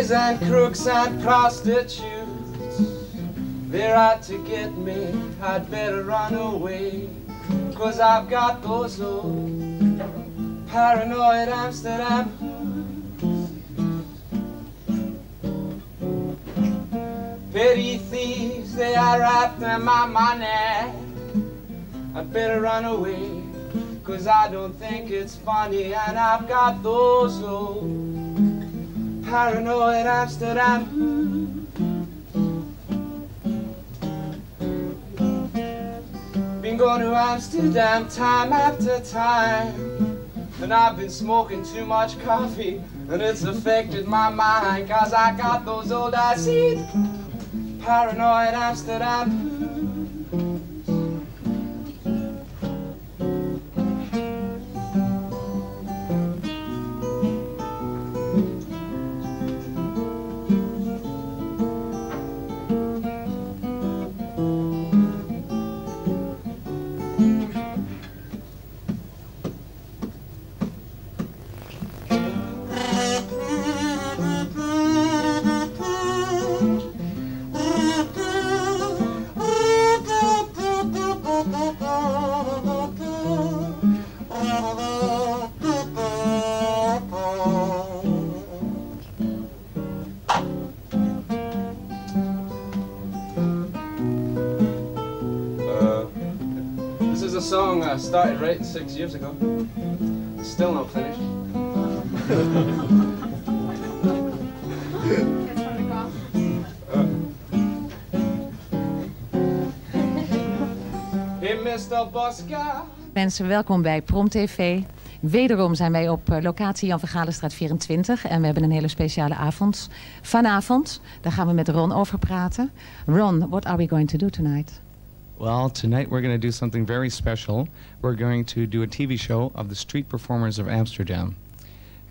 thieves and crooks and prostitutes, they're out to get me. I'd better run away, 'cause I've got those old paranoid Amsterdam blues. Petty thieves, they are after my money. I'd better run away, 'cause I don't think it's funny. And I've got those old paranoid Amsterdam blues. Been going to Amsterdam time after time, and I've been smoking too much coffee, and it's affected my mind, 'cause I got those old acid paranoid Amsterdam blues. Song I started writing 6 years ago. Still not finished. Hey Mr. Bosca. Mensen, welkom bij Prom TV. Wederom zijn wij op locatie Jan Vergalenstraat 24 en we hebben een hele speciale avond. Vanavond, daar gaan we met Ron over praten. Ron, what are we going to do tonight? Well, tonight we're going to do something very special. We're going to do a TV show of the street performers of Amsterdam.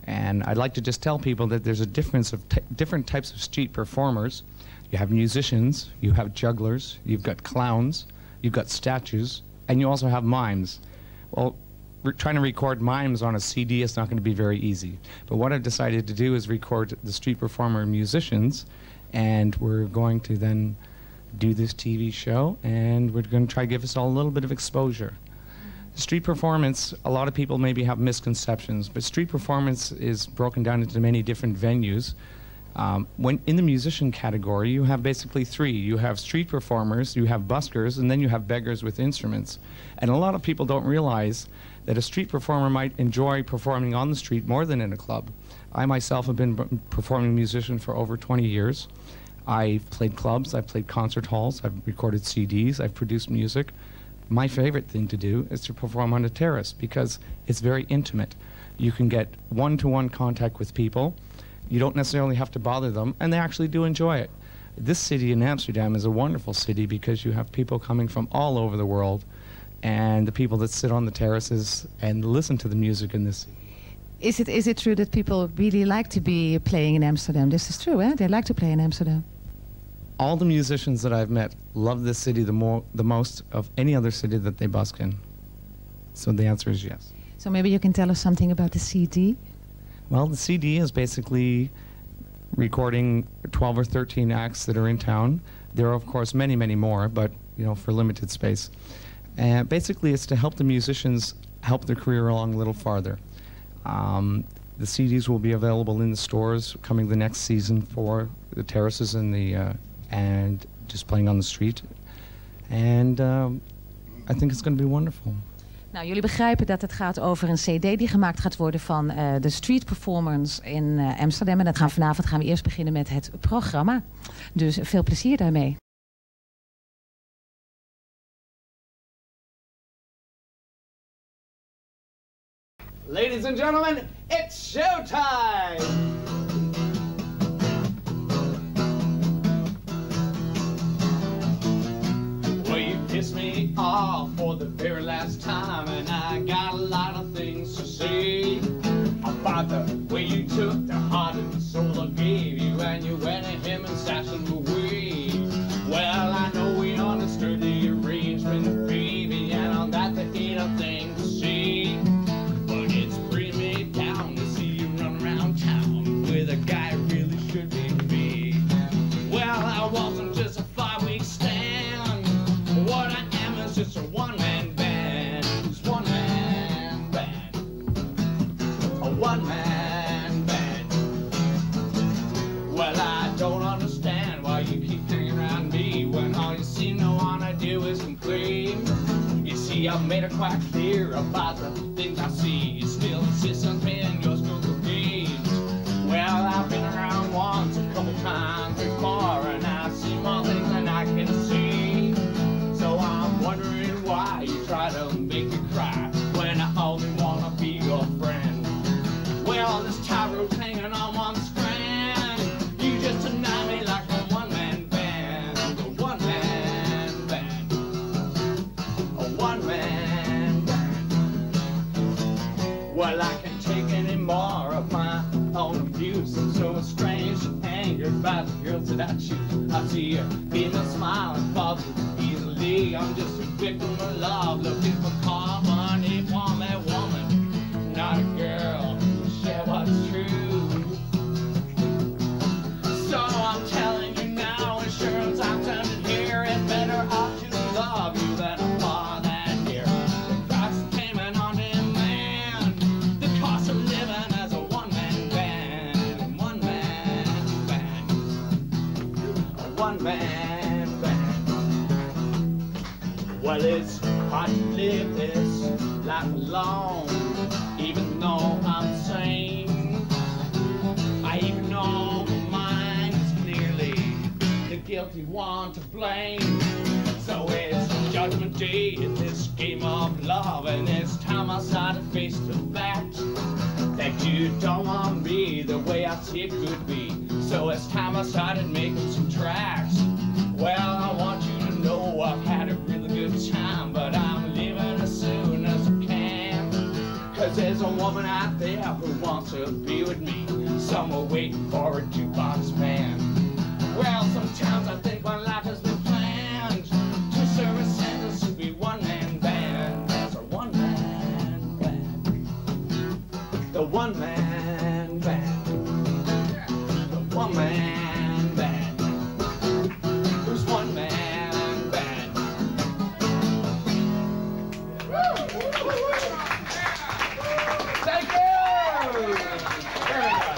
And I'd like to just tell people that there's a difference of different types of street performers. You have musicians, you have jugglers, you've got clowns, you've got statues, and you also have mimes. Well, we're trying to record mimes on a CD is not going to be very easy. But what I've decided to do is record the street performer musicians, and we're going to then do this TV show, and we're going to try to give us all a little bit of exposure. Street performance, a lot of people maybe have misconceptions, but street performance is broken down into many different venues. When in the musician category, you have basically three. You have street performers, you have buskers, and then you have beggars with instruments. And a lot of people don't realize that a street performer might enjoy performing on the street more than in a club. I myself have been performing musician for over 20 years. I've played clubs, I've played concert halls, I've recorded CDs, I've produced music. My favorite thing to do is to perform on a terrace because it's very intimate. You can get one-to-one contact with people. You don't necessarily have to bother them, and they actually do enjoy it. This city in Amsterdam is a wonderful city because you have people coming from all over the world, and the people that sit on the terraces and listen to the music in this city. Is it true that people really like to be playing in Amsterdam? This is true, eh? They like to play in Amsterdam. All the musicians that I've met love this city the most of any other city that they busk in. So the answer is yes. So maybe you can tell us something about the CD? Well, the CD is basically recording 12 or 13 acts that are in town. There are, of course, many, many more, but, you know, for limited space. And basically, it's to help the musicians help their career along a little farther. The CDs will be available in the stores coming the next season for the terraces and just playing on the street. And I think it's going to be wonderful. Nou, jullie begrijpen dat het gaat over een CD die gemaakt gaat worden van de street performers in Amsterdam. En vanavond gaan we eerst beginnen met het programma. Dus veel plezier daarmee. Ladies and gentlemen, it's showtime! Well, you kissed me off for the very last time, and I got a lot of things to say about the way you took the heart and soul I gave you, and you went to him and stashed him away. Well, I know we understood the arrangement, baby, and on that there ain't a thing to say. But it's bringing me down to see you run around town with a guy who really should be I wasn't just a 5-week stand. What I am is just a one-man band. It's one-man band. A one-man band. Well, I don't understand why you keep hanging around me when all you seem to wanna do is complain. You see, I've made it quite clear about the things I see. You still insist on playing your school games. Well, I've been around once, a couple times before, and I've seen more things than I can see. So I'm wondering why you try to make me cry when I only wanna be your friend. Well, this tightrope's hanging on one strand. You just deny me like a one-man band. A one-man band. A one-man band. Well, I can't take any more of my own abuse. I'm so estranged and angered by the girls that I choose. I see her female smile and fall easily. I'm just a victim of love, looking for company, want that woman, not a girl who share what's true. So I'm telling you now, insurance I'm turning here, it's better off to love you than a far than here. The price of payment on demand, the cost of living as a one-man band, one-man band, a one-man band. Well, it's hard to live this life alone, even though I'm sane. I even know my mind is clearly the guilty one to blame. So it's Judgment Day in this game of love, and it's time I started to face the fact that you don't want me the way I see it could be. So it's time I started making some tracks. Well, I want you to know I've had a really good time, but I'm leaving as soon as I can. Cause there's a woman out there who wants to be with me, somewhere waiting for a jukebox man. Well, sometimes I think my life has been planned to serve a sentence to be one-man band. There's a one-man band. The one-man band. The one-man band. Who's one-man band? Thank you! Very good.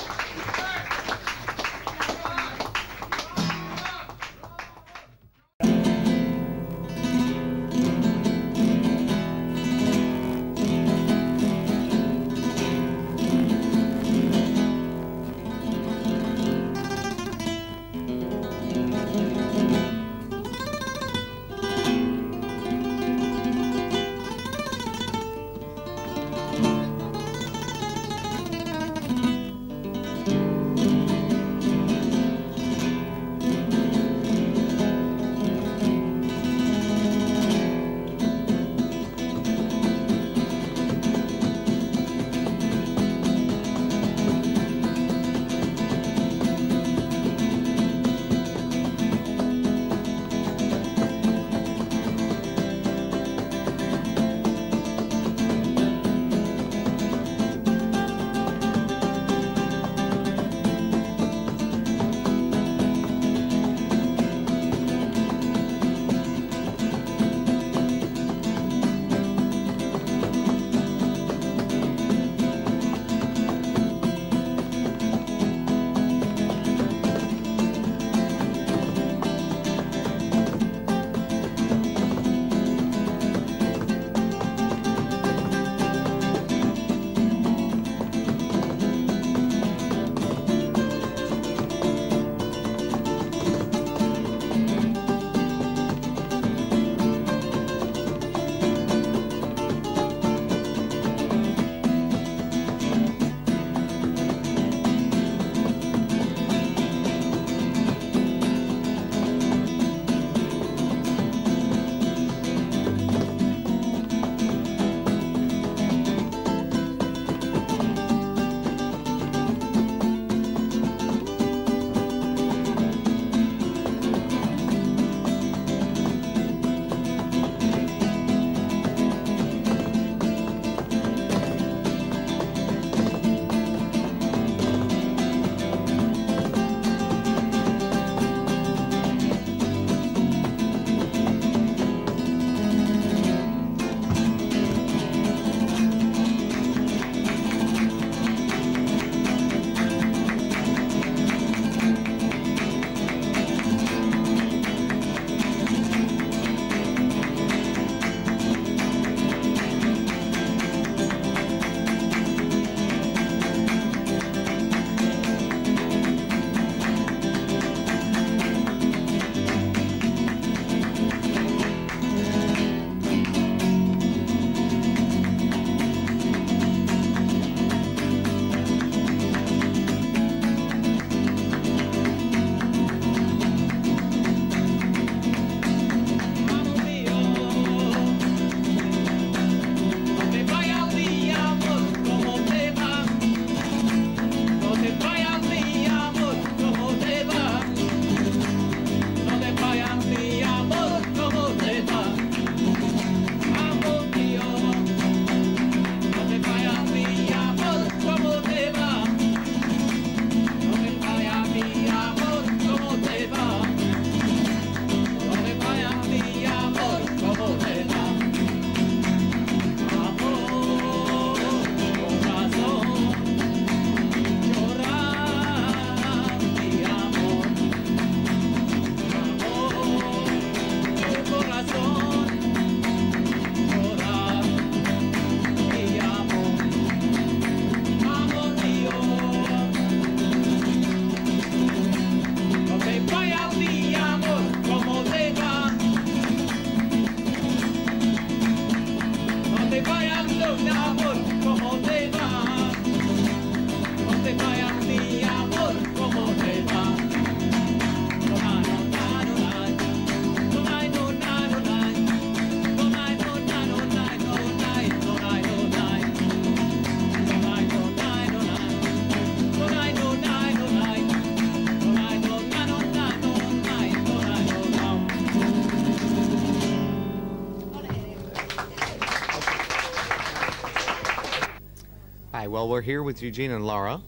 well, we're here with Eugene and Laura,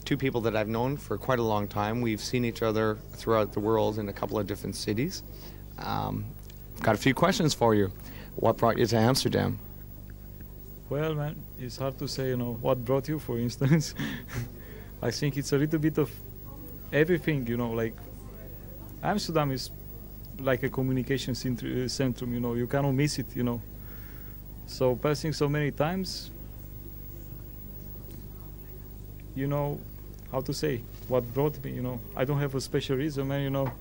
two people that I've known for quite a long time. We've seen each other throughout the world in a couple of different cities. I've got a few questions for you. What brought you to Amsterdam? Well, man, it's hard to say, what brought you, for instance. I think it's a little bit of everything, like Amsterdam is like a communication centrum, you cannot miss it, So passing so many times, how to say, what brought me, I don't have a special reason, man,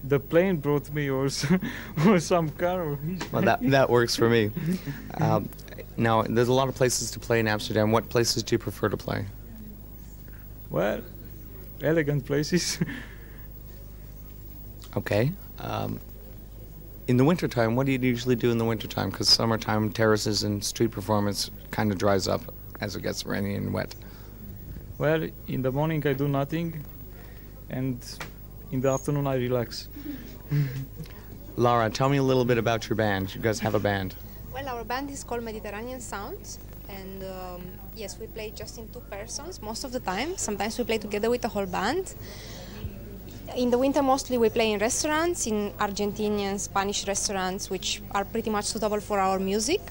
the plane brought me or some car. Well, that works for me. Now, there's a lot of places to play in Amsterdam. What places do you prefer to play? Well, elegant places. Okay. In the wintertime, what do you usually do in the wintertime? Because summertime terraces and street performance kind of dries up as it gets rainy and wet. Well, in the morning I do nothing, and in the afternoon I relax. Laura, tell me a little bit about your band. You guys have a band. Well, our band is called Mediterranean Sounds, and yes, we play just in 2 persons most of the time. Sometimes we play together with the whole band. In the winter, mostly we play in restaurants, in Argentinian, Spanish restaurants, which are pretty much suitable for our music.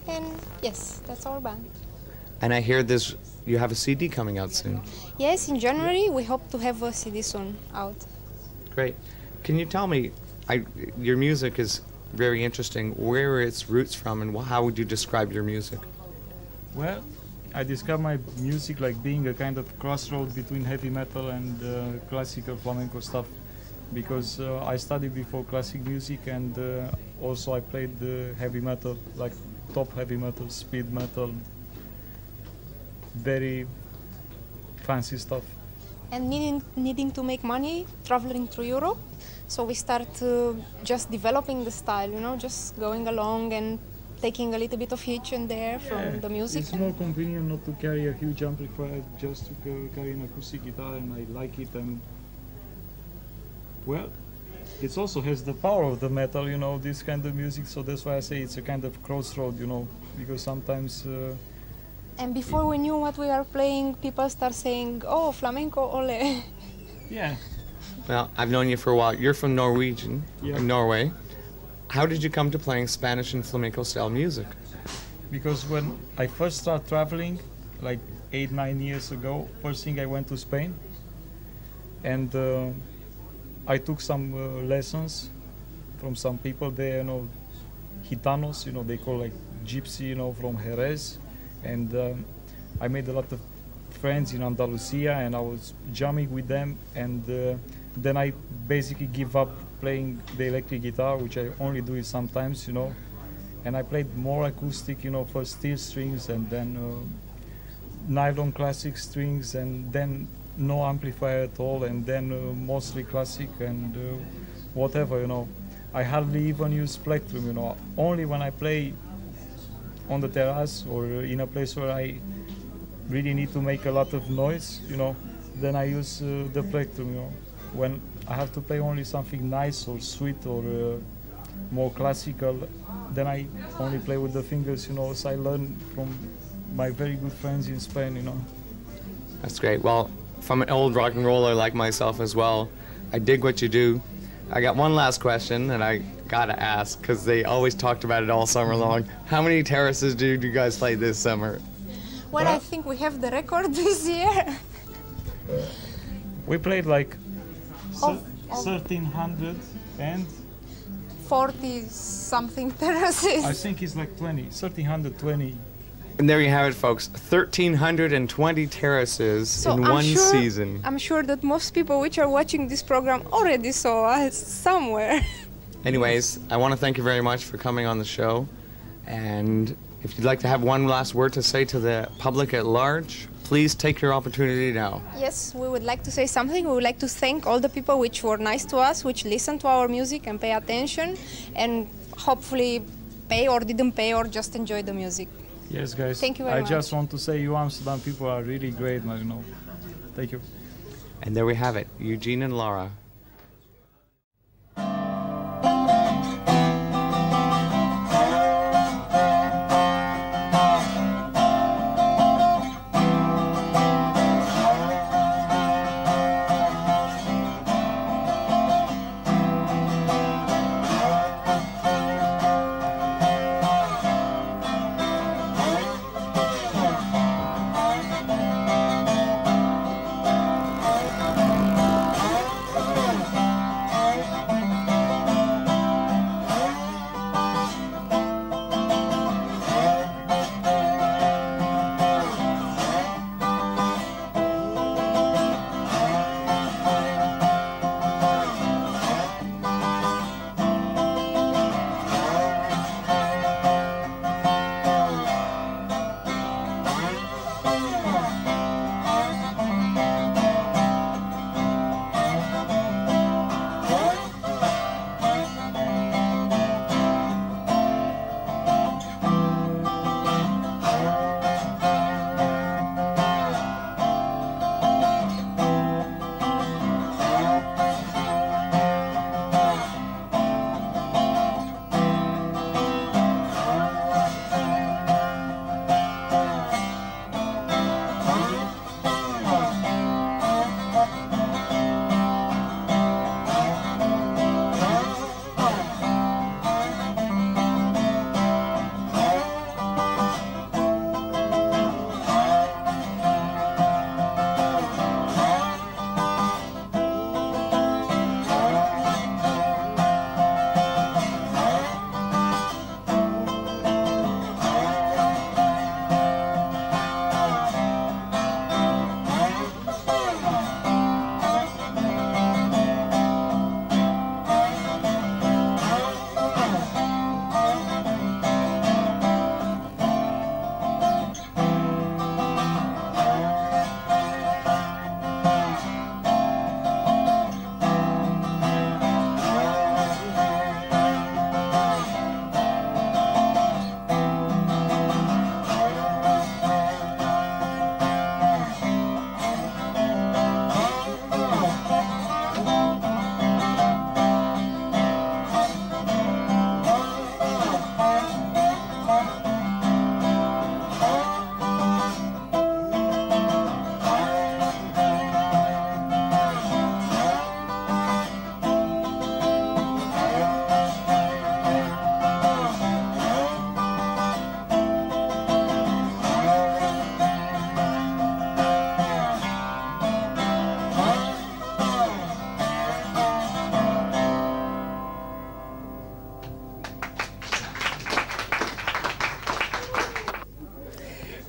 And yes, that's our band. And I hear you have a CD coming out soon. Yes, in January we hope to have a CD soon out. Great. Can you tell me, your music is very interesting. Where are its roots from, and how would you describe your music? Well, I describe my music like being a kind of crossroad between heavy metal and classical flamenco stuff, because I studied before classic music, and also I played heavy metal, like top heavy metal, speed metal, very fancy stuff. And needing to make money, traveling through Europe, so we start just developing the style, just going along and taking a little bit of each and there from the music. It's more convenient not to carry a huge amplifier, just to carry an acoustic guitar, and I like it. And well, it also has the power of the metal, this kind of music. So that's why I say it's a kind of crossroad, because sometimes. And before we knew what we are playing, people start saying, "Oh, flamenco, ole." Yeah. Well, I've known you for a while. You're from Norway. How did you come to playing Spanish and flamenco style music? Because when I first started traveling, like 8-9 years ago, first thing I went to Spain, and I took some lessons from some people there, Gitanos, they call like gypsy, from Jerez, and I made a lot of friends in Andalusia, and I was jamming with them, and then I basically give up playing the electric guitar, which I only do it sometimes, and I played more acoustic, first steel strings, and then nylon classic strings, and then no amplifier at all, and then mostly classic and whatever, I hardly even use plectrum, only when I play on the terrace or in a place where I really need to make a lot of noise, then I use the plectrum, When I have to play only something nice or sweet or more classical, then I only play with the fingers, as I learned from my very good friends in Spain, That's great. Well, from an old rock and roller like myself as well, I dig what you do. I got one last question, and I gotta ask, because they always talked about it all summer long. How many terraces do you guys play this summer? Well, I think we have the record this year. We played like 1,300 and 40-something terraces. I think it's like 1,320. And there you have it, folks. 1,320 terraces So in one season. I'm sure that most people which are watching this program already saw us somewhere. Anyways, I want to thank you very much for coming on the show. And if you'd like to have one last word to say to the public at large, please take your opportunity now. Yes, we would like to say something. We would like to thank all the people which were nice to us, which listened to our music and pay attention, and hopefully pay or didn't pay or just enjoy the music. Yes, guys. Thank you very much. I just want to say you Amsterdam people are really great, man, Thank you. And there we have it, Eugene and Laura.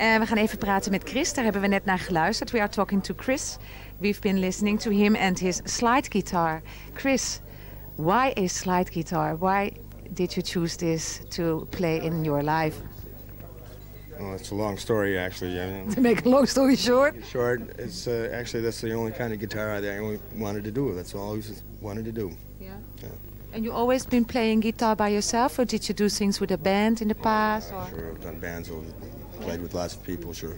En we gaan even praten met Chris. Daar hebben we net naar geluisterd. We are talking to Chris. We've been listening to him and his slide guitar. Chris, why a slide guitar? Why did you choose this to play in your life? Well, it's a long story, actually. To make a long story short? It's actually that's the only kind of guitar that I only wanted to do. That's all I always wanted to do. Yeah. Yeah. And you always been playing guitar by yourself, or did you do things with a band in the past? Or? Sure, I've done bands, played with lots of people, sure.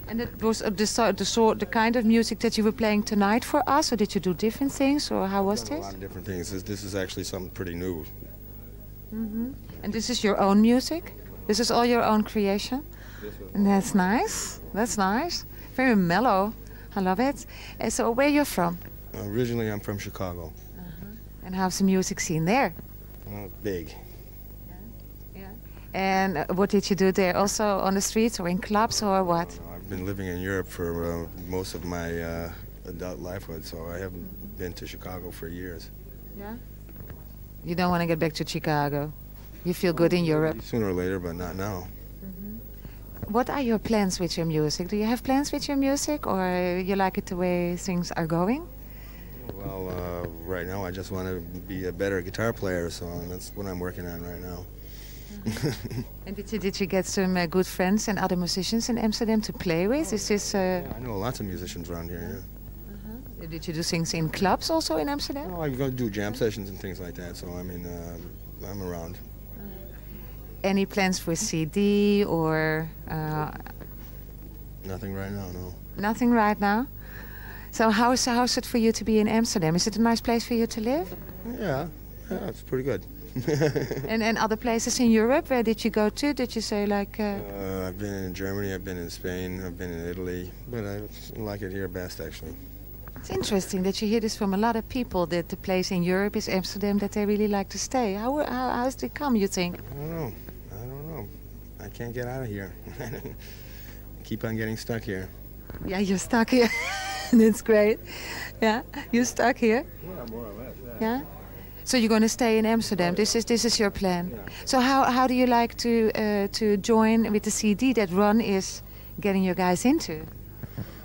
And it was the kind of music that you were playing tonight for us, or did you do different things, or how was I've done this? a lot of different things. This is actually something pretty new. And this is your own music? This is all your own creation? And that's nice. That's nice. Very mellow. I love it. And so where you're from? Originally, I'm from Chicago. And how's the music scene there? Big. Yeah. And what did you do there? Also on the streets or in clubs or what? I've been living in Europe for most of my adult lifehood, so I haven't been to Chicago for years. Yeah. You don't want to get back to Chicago? You feel good in Europe? Sooner or later, but not now. What are your plans with your music? Do you have plans with your music, or you like it the way things are going? Well, right now I just want to be a better guitar player, so that's what I'm working on right now. And did you get some good friends and other musicians in Amsterdam to play with? Is this? Yeah, I know lots of musicians around here. Yeah. Did you do things in clubs also in Amsterdam? Well, I go do jam sessions and things like that. So I mean, I'm around. Any plans for CD or? Nothing right now, no. Nothing right now. So how's it for you to be in Amsterdam? Is it a nice place for you to live? Yeah, it's pretty good. And other places in Europe, where did you go to? Did you say like? I've been in Germany, I've been in Spain, I've been in Italy, but I like it here best actually. It's interesting that you hear this from a lot of people, that the place in Europe is Amsterdam, that they really like to stay. How's it come, you think? I don't know. I can't get out of here. Keep on getting stuck here. Yeah, you're stuck here. That's great. Yeah, you're stuck here. Yeah, more or less. Yeah. So you're going to stay in Amsterdam. This is your plan. Yeah. So how do you like to join with the CD that Ron is getting you guys into?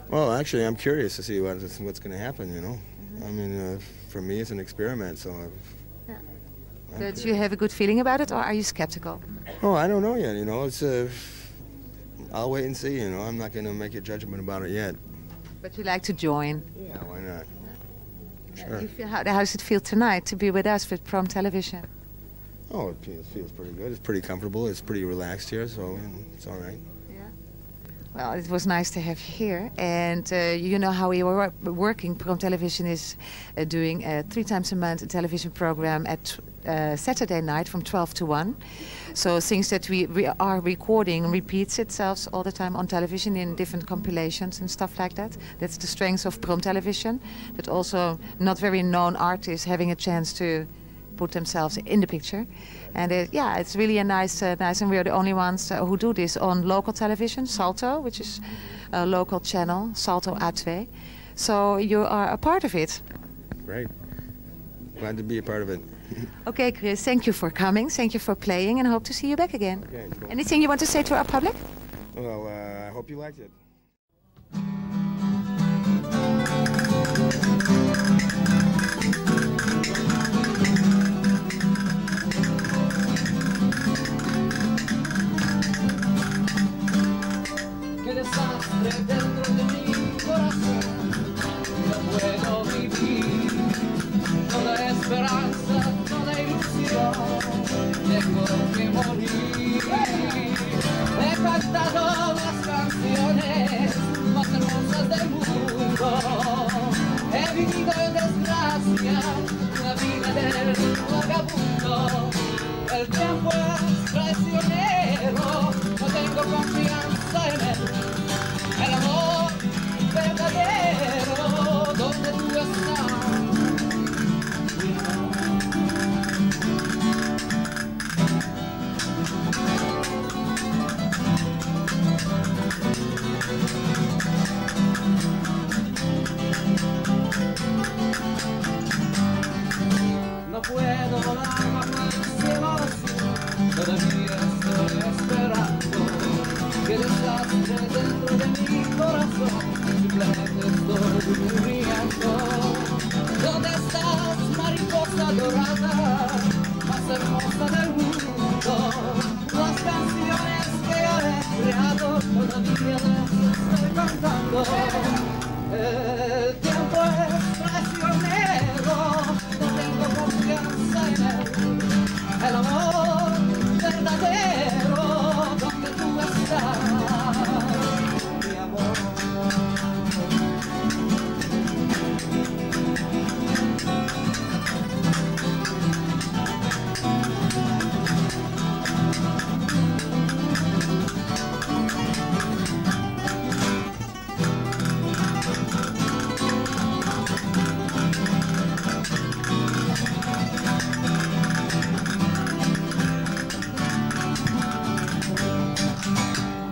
Well, actually, I'm curious to see what's going to happen. You know, I mean, for me, it's an experiment. So. Do you have a good feeling about it, or are you skeptical? Oh, I don't know yet. You know, it's. I'll wait and see. You know, I'm not going to make a judgment about it yet. But you like to join? Yeah, why not? Sure. How does it feel tonight to be with us with Prom Television? Oh, it feels pretty good. It's pretty comfortable. It's pretty relaxed here, so it's all right. Well, it was nice to have you here. And you know how we were working. Prom Television is doing 3 times a month a television program at Saturday night from 12 to 1. So things that we are recording repeats itself all the time on television in different compilations and stuff like that. That's the strength of Prom Television. But also not very known artists having a chance to put themselves in the picture. And yeah, it's really a nice, and we are the only ones who do this on local television, Salto, which is a local channel, Salto A2. So you are a part of it. Great. Glad to be a part of it. Okay, Chris, thank you for coming, thank you for playing, and hope to see you back again. Okay, cool. Anything you want to say to our public? Well, I hope you liked it. Qué desastre dentro de mi corazón, no puedo vivir, toda esperanza, toda ilusión, tengo que morir. He cantado las canciones más hermosas del mundo, he vivido en desgracia, una vida del vagabundo. El tiempo es traicionero, no tengo confianza en él. El amor verdadero, donde tú estás. No puedo volar bajo el cielo azul, todavía estoy esperando que desastre cosa del mundo, las canciones que yo he creado todavía las estoy cantando. El tiempo es traicionero, no tengo confianza en él. El amor verdadero, donde tú estás, mi amor.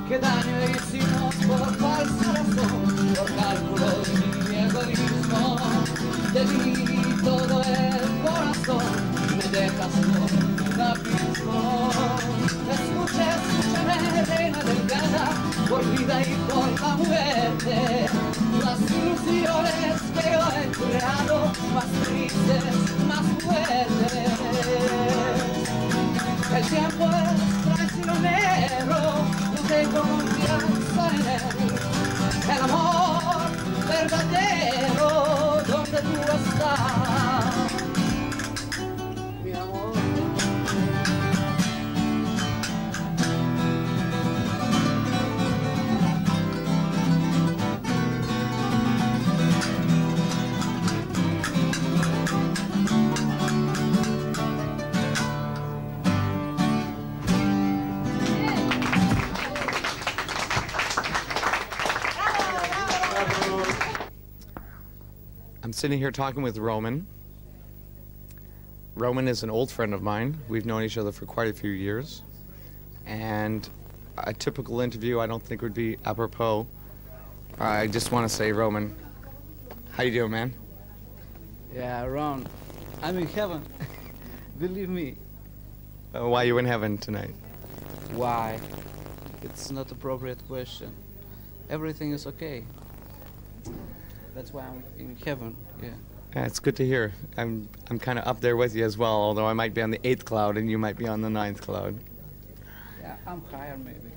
¿Qué daño hicimos por falsa razón, por cálculos y mi egoísmo? Te di todo el corazón y me dejas por un abismo. Escúchame, reina delgada, por vida y por la muerte. Las ilusiones que yo he creado, más tristes, más fuertes. El tiempo es traicionero, no tengo confianza en él. El amor verdadero, donde tú estás, mi amor. I'm sitting here talking with Roman. Roman is an old friend of mine. We've known each other for quite a few years. And a typical interview I don't think would be apropos. I just want to say, Roman, how you doing, man? Yeah, Ron, I'm in heaven. Believe me. Why are you in heaven tonight? Why? It's not appropriate question. Everything is okay. That's why I'm in heaven, yeah. Yeah, it's good to hear. I'm kind of up there with you as well, although I might be on the 8th cloud and you might be on the 9th cloud. Yeah, I'm higher maybe.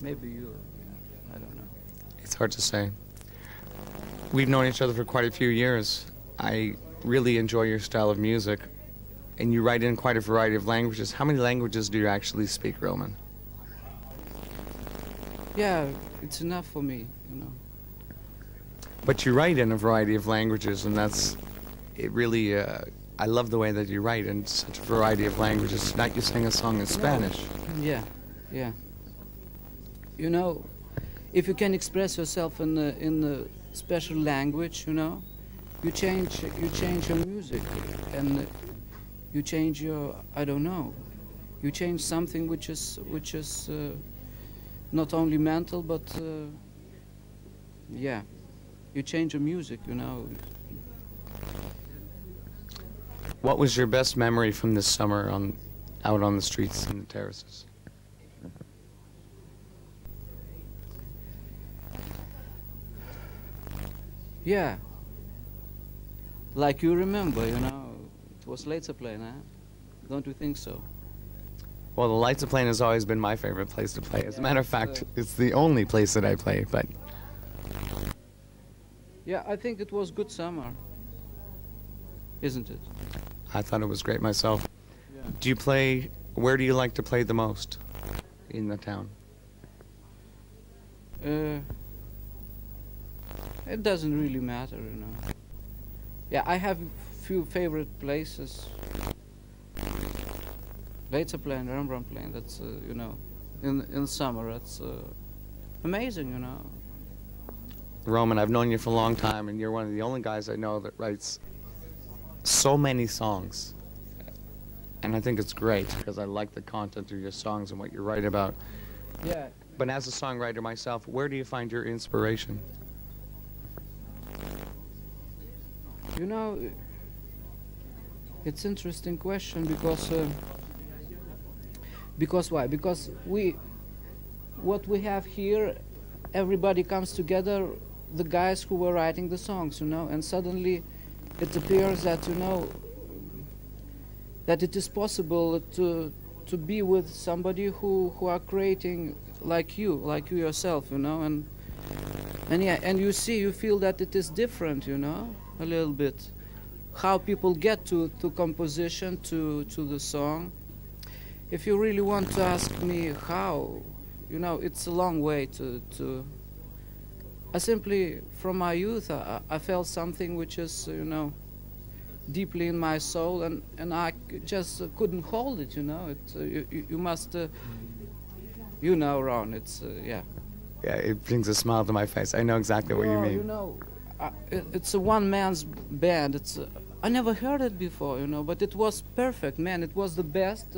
Maybe you, I don't know. It's hard to say. We've known each other for quite a few years. I really enjoy your style of music, and you write in quite a variety of languages. How many languages do you actually speak, Roman? Yeah, it's enough for me, you know. But you write in a variety of languages, and it really, I love the way that you write in such a variety of languages. Tonight you sang a song in Spanish. Yeah, yeah. You know, if you can express yourself in a special language, you know, you change your music, and you change your, I don't know, you change something which is not only mental, but yeah. You change your music, you know. What was your best memory from this summer out on the streets and the terraces? Yeah. Like you remember, you know, it was Leidseplein, huh? Don't you think so? Well, the Leidseplein has always been my favorite place to play. As a matter of fact, it's the only place that I play, but... Yeah, I think it was good summer, isn't it? I thought it was great myself. Yeah. Do you play, where do you like to play the most in the town? It doesn't really matter, you know. Yeah, I have a few favorite places. Leidseplein, Rembrandtplein, that's, you know, in summer, that's amazing, you know. Roman, I've known you for a long time, and you're one of the only guys I know that writes so many songs. And I think it's great, because I like the content of your songs and what you write about. Yeah. But as a songwriter myself, where do you find your inspiration? You know, it's an interesting question, because why? Because what we have here, everybody comes together, the guys who were writing the songs, you know, and suddenly it appears that, you know, that it is possible to be with somebody who are creating like you yourself, you know, and yeah, and you feel that it is different, you know, a little bit, how people get to composition, to the song. If you really want to ask me how, you know, it's a long way to I simply, from my youth, I felt something which is, you know, deeply in my soul, and I just couldn't hold it, you know. You must, you know, Ron, it's, yeah. Yeah, it brings a smile to my face. I know exactly what you mean. You know, it's a one-man's band. I never heard it before, you know, but it was perfect, man. It was the best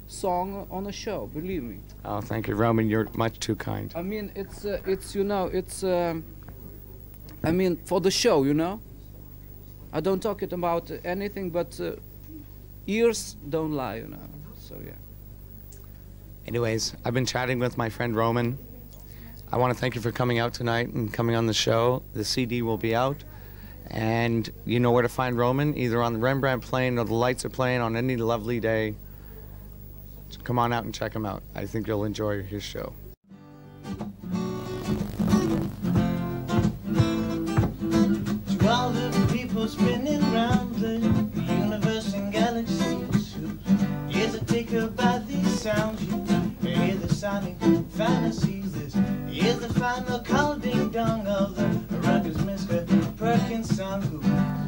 song on a show, believe me. Oh, thank you, Roman. You're much too kind. I mean, it's you know, it's I mean, for the show, you know. I don't talk it about anything, but ears don't lie, you know. So yeah. Anyways, I've been chatting with my friend Roman. I want to thank you for coming out tonight and coming on the show. The CD will be out, and you know where to find Roman, either on the Rembrandt playing or the lights are playing on any lovely day. So come on out and check him out. I think you'll enjoy his show. To all the people spinning round the universe and galaxies, here's a taker by these sounds. You hear the sonic fantasies. This is the final call ding dong of the rugged Mr. Perkins song. Who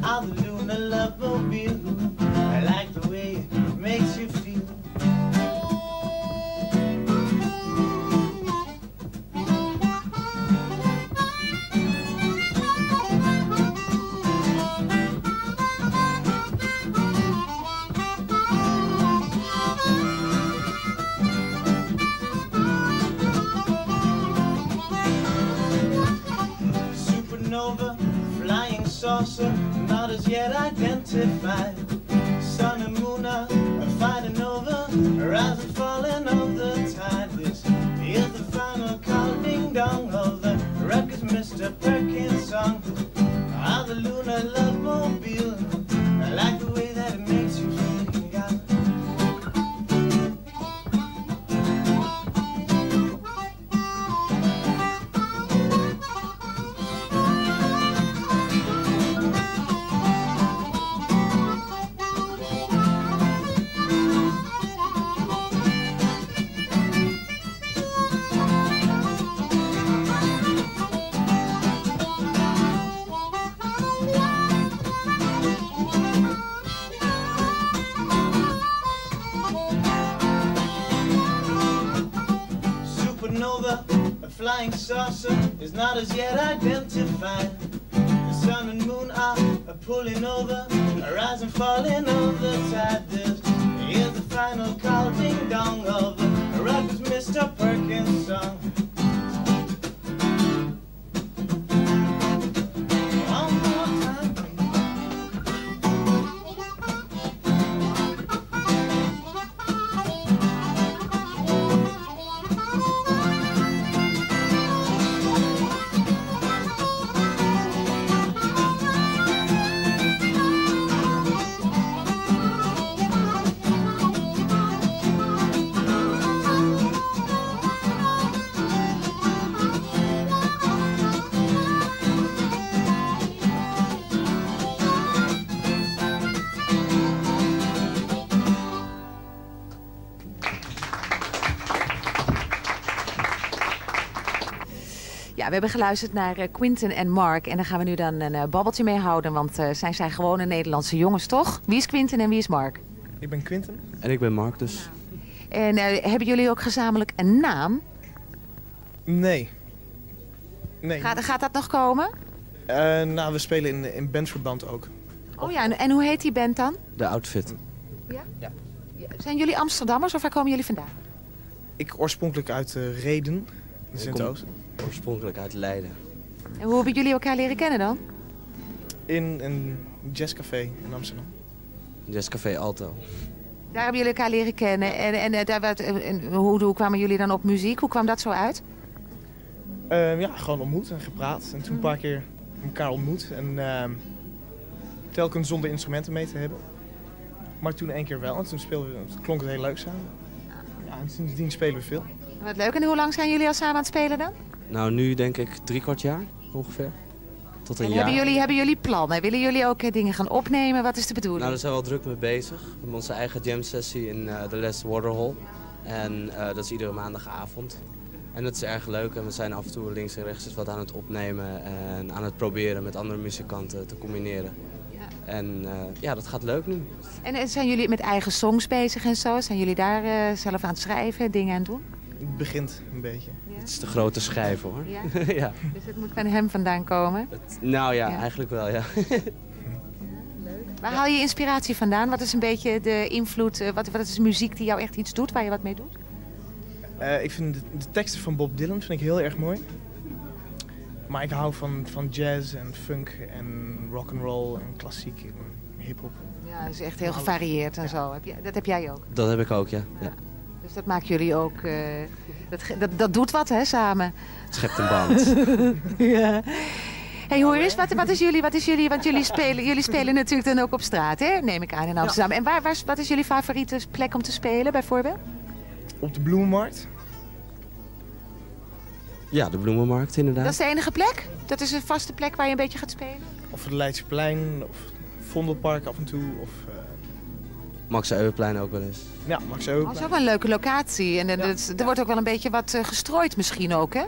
all the lunar love mobile. I like the way it makes you feel. Flying saucer, not as yet identified. Sun and moon are fighting over, rising, falling of the tide. This is the final call ding dong of the rugged Mr. Perkins song. Ah, the lunar love mobile. I like the way that it makes you feel. You got a flying saucer is not as yet identified. The sun and moon are pulling over, rising, falling of the tide. This is the final call ding dong of the rugged Mr. Perkins song. One more time. Ja, we hebben geluisterd naar Quinten en Mark. En daar gaan we nu dan een babbeltje mee houden. Want zij zijn gewone Nederlandse jongens, toch? Wie is Quinten en wie is Mark? Ik ben Quinten. En ik ben Mark dus. En hebben jullie ook gezamenlijk een naam? Nee. Gaat dat nog komen? Nou, we spelen in bandverband ook. Oh ja, en hoe heet die band dan? De Outfit. Ja. Zijn jullie Amsterdammers of waar komen jullie vandaan? Ik oorspronkelijk uit Rheden, in Sint-Oosten. Oorspronkelijk uit Leiden. En hoe hebben jullie elkaar leren kennen dan? In een jazzcafé in Amsterdam. Jazzcafé Alto. Daar hebben jullie elkaar leren kennen. En hoe kwamen jullie dan op muziek? Hoe kwam dat zo uit? Ja, gewoon ontmoet en gepraat. En toen een paar keer elkaar ontmoet. En telkens zonder instrumenten mee te hebben. maar toen 1 keer wel. En toen klonk het heel leuk samen. Ja, en sindsdien spelen we veel. Wat leuk. En hoe lang zijn jullie al samen aan het spelen dan? Nou, nu denk ik 3/4 jaar ongeveer. Tot een jaar. Hebben jullie plannen? Willen jullie ook dingen gaan opnemen? Wat is de bedoeling? Nou, daar zijn we wel druk mee bezig. We hebben onze eigen jam sessie in de Les Waterhall. En dat is iedere maandagavond. En dat is erg leuk en we zijn af en toe links en rechts wat aan het opnemen en aan het proberen met andere muzikanten te combineren. Ja. En ja, dat gaat leuk nu. En zijn jullie met eigen songs bezig en zo? Zijn jullie daar zelf aan het schrijven, dingen aan het doen? Het begint een beetje. Ja. Het is de grote schrijver hoor. Ja? Ja. Dus het moet van hem vandaan komen? Nou ja, eigenlijk wel ja. Waar haal je inspiratie vandaan? Wat is een beetje de invloed, wat is de muziek die jou echt iets doet, waar je wat mee doet? Ik vind de teksten van Bob Dylan vind ik heel erg mooi. Maar ik hou van jazz en funk en rockandroll en klassiek en hip-hop. Ja, het is echt heel gevarieerd en zo. Dat heb jij ook? Dat heb ik ook, ja. Ja. Dus dat maken jullie ook, dat doet wat hè, samen? Het schept een band. Ja. Hey, hoor eens, wat is jullie, want jullie spelen natuurlijk dan ook op straat, hè? Neem ik aan in Amsterdam. Ja. En wat is jullie favoriete plek om te spelen, bijvoorbeeld? Op de Bloemenmarkt. Ja, de Bloemenmarkt inderdaad. Dat is de enige plek? Dat is een vaste plek waar je een beetje gaat spelen? Of het Leidseplein, of Vondelpark af en toe, of... Max Euweplein ook wel eens. Ja, Max Euweplein. Dat is ook wel een leuke locatie. En er wordt ook wel een beetje wat gestrooid misschien ook, hè?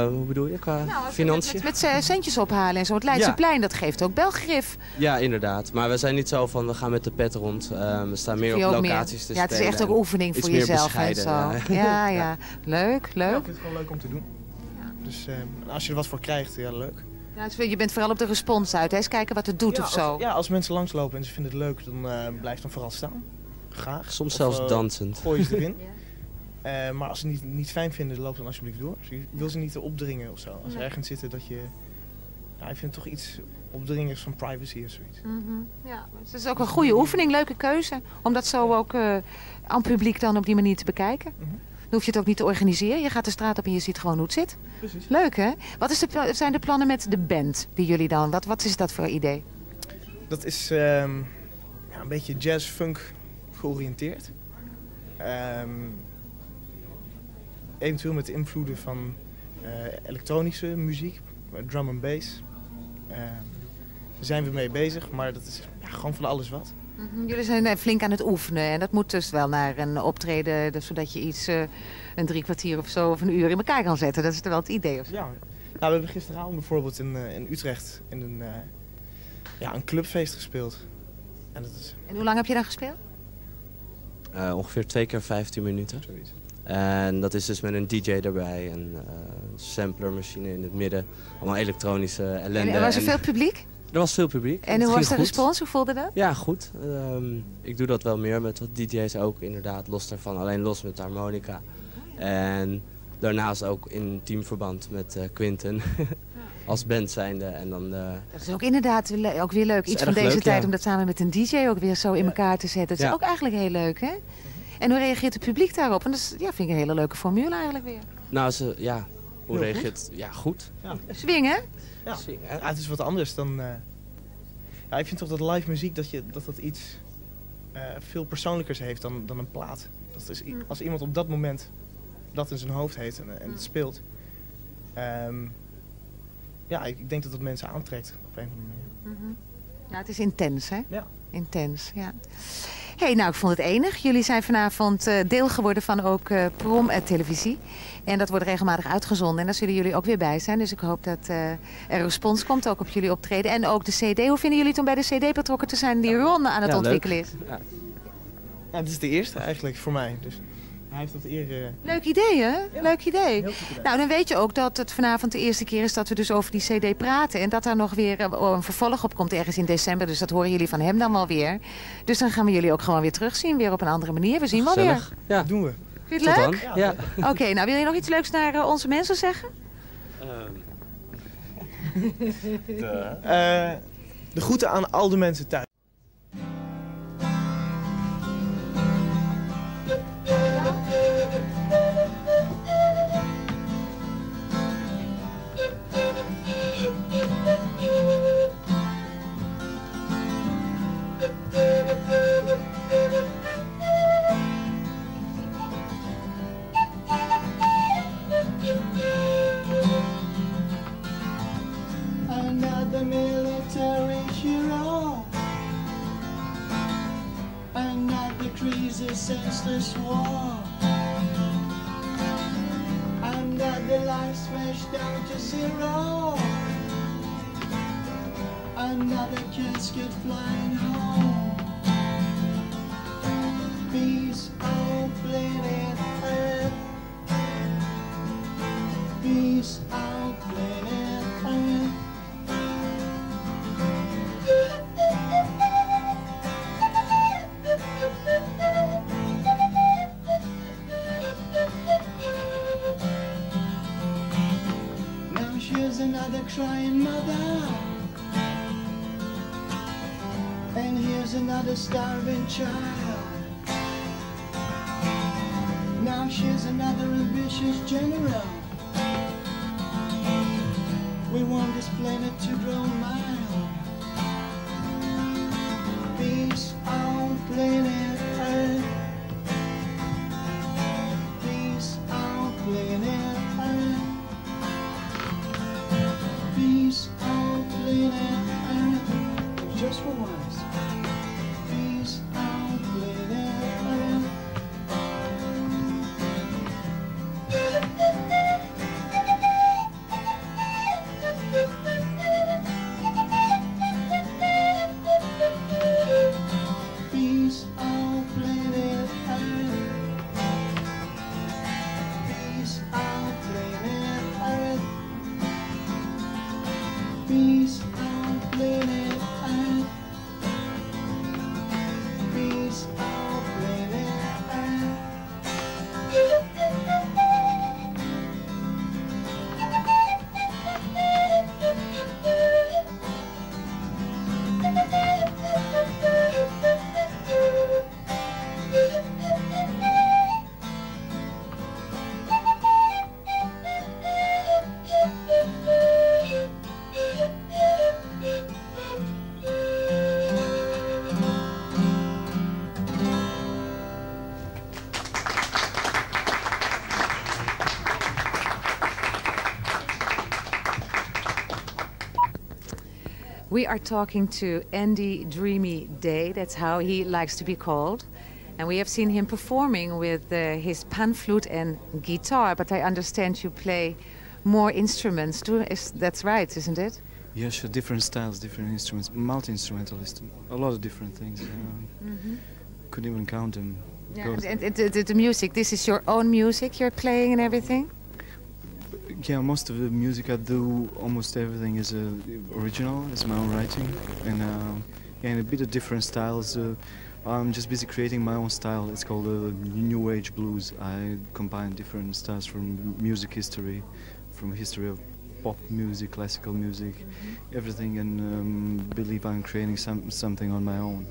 Hoe bedoel je, qua financiën? Met centjes ophalen en zo. Het Leidseplein, dat geeft ook belgrif. Ja, inderdaad. Maar we zijn niet zo van, we gaan met de pet rond. We staan meer op locaties te spelen. Ja, het is echt ook oefening voor jezelf en zo. Ja. Leuk. Ja, ik vind het gewoon leuk om te doen. Ja. Dus als je er wat voor krijgt, ja, leuk. Ja, je bent vooral op de respons uit, hè? Eens kijken wat het doet of zo. Ja, als mensen langslopen en ze vinden het leuk, dan blijf dan vooral staan. Graag. Soms zelfs dansend. Gooi ze erin. Maar als ze het niet fijn vinden, loop dan alsjeblieft door. Dus je wil ze niet opdringen of zo. Als ze ergens zitten dat je... Ja, ik vind toch iets opdringers van privacy of zoiets. Ja, het is ook een goede oefening, leuke keuze. Om dat zo ook aan publiek dan op die manier te bekijken. Dan hoef je het ook niet te organiseren. Je gaat de straat op en je ziet gewoon hoe het zit. Precies. Leuk, hè? Wat zijn de plannen met de band die jullie dan... Wat is dat voor idee? Dat is een beetje jazz-funk georiënteerd. Eventueel met invloeden van elektronische muziek, drum en bass. Daar zijn we mee bezig, maar dat is gewoon van alles wat. Jullie zijn flink aan het oefenen en dat moet dus wel naar een optreden, zodat je iets een 3 kwartier of zo of een uur in elkaar kan zetten. Dat is wel het idee. Of zo. Ja, nou, we hebben gisteravond bijvoorbeeld in Utrecht in een clubfeest gespeeld. En hoe lang heb je dan gespeeld? Ongeveer 2 keer 15 minuten. Zoiets. En dat is dus met een DJ erbij, een samplermachine in het midden. Allemaal elektronische ellende. En was er veel publiek? Er was veel publiek. En hoe was de respons? Hoe voelde dat? Ja, goed. Ik doe dat wel meer met wat DJ's ook inderdaad, los daarvan. Alleen los met de harmonica. En daarnaast ook in teamverband met Quinten. Als band zijnde. En dan, dat is ook inderdaad ook weer leuk. Iets van deze tijd om dat samen met een DJ ook weer zo in elkaar te zetten. Dat is ook eigenlijk heel leuk, hè? En hoe reageert het publiek daarop? En dat is, vind ik een hele leuke formule eigenlijk weer. Nou, hoe reageert het? Ja, goed. Ja. Swingen? Ja. Het is wat anders dan... ik vind toch dat live muziek dat iets veel persoonlijkers heeft dan een plaat. Dat is, als iemand op dat moment dat in zijn hoofd heeft en het speelt... ik denk dat mensen aantrekt op een of andere manier. Ja, het is intens, hè? Ja. Intens, ja. Hey, nou, ik vond het enig. Jullie zijn vanavond deel geworden van ook Prom Televisie. En dat wordt regelmatig uitgezonden. En daar zullen jullie ook weer bij zijn. Dus ik hoop dat er respons komt ook op jullie optreden. En ook de CD. Hoe vinden jullie het om bij de CD betrokken te zijn die Ron aan het ontwikkelen is? Ja, het is de eerste eigenlijk voor mij. Dus hij heeft dat eer... Leuk idee, hè? Ja. Leuk idee. Nou, dan weet je ook dat het vanavond de eerste keer is dat we dus over die CD praten. En dat daar nog weer een vervolg op komt ergens in december. Dus dat horen jullie van hem dan wel weer. Dus dan gaan we jullie ook gewoon weer terugzien. Weer op een andere manier. We zien wel weer. Ja, dat doen we. Vind je het leuk? Ja. Oké, nou wil je nog iets leuks naar onze mensen zeggen? De groeten aan al de mensen thuis. freeze a senseless war. And that the life smashed down to zero. Another casket flying home. Peace on planet Earth. Peace on planet Earth. Now here's another crying mother. And here's another starving child. Now she's another ambitious general. We want this planet to grow mild. Peace on planet Earth. Peace on planet Earth. Peace on planet Earth. Just for once. Peace on planet Earth. Peace on planet Earth. Peace on planet Earth. Peace on planet Earth. Peace on planet Earth. We are talking to Andy Dreamy Day, that's how he likes to be called. And we have seen him performing with his pan flute and guitar, but I understand you play more instruments too. That's right, isn't it? Yeah, sure, different styles, different instruments, multi-instrumentalist, a lot of different things. Couldn't even count them. Yeah, and the music, this is your own music you're playing and everything? Yeah, most of the music I do, almost everything is original, it's my own writing, and yeah, and a bit of different styles. I'm just busy creating my own style. It's called New Age Blues. I combine different styles from music history, from history of pop music, classical music, everything, and believe I'm creating something on my own.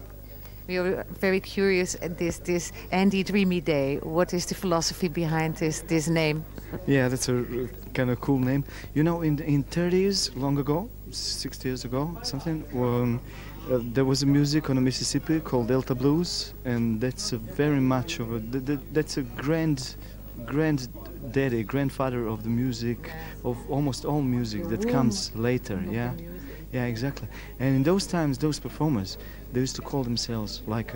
We are very curious at this Andy Dreamy Day. What is the philosophy behind this name? Yeah, that's a kind of cool name. You know, in 30s, long ago, 60 years ago, something, there was a music on the Mississippi called Delta Blues, and that's a very much of a that's a granddaddy, grandfather of the music, of almost all music that comes later. Yeah. Yeah, exactly. And in those times, those performers, they used to call themselves like,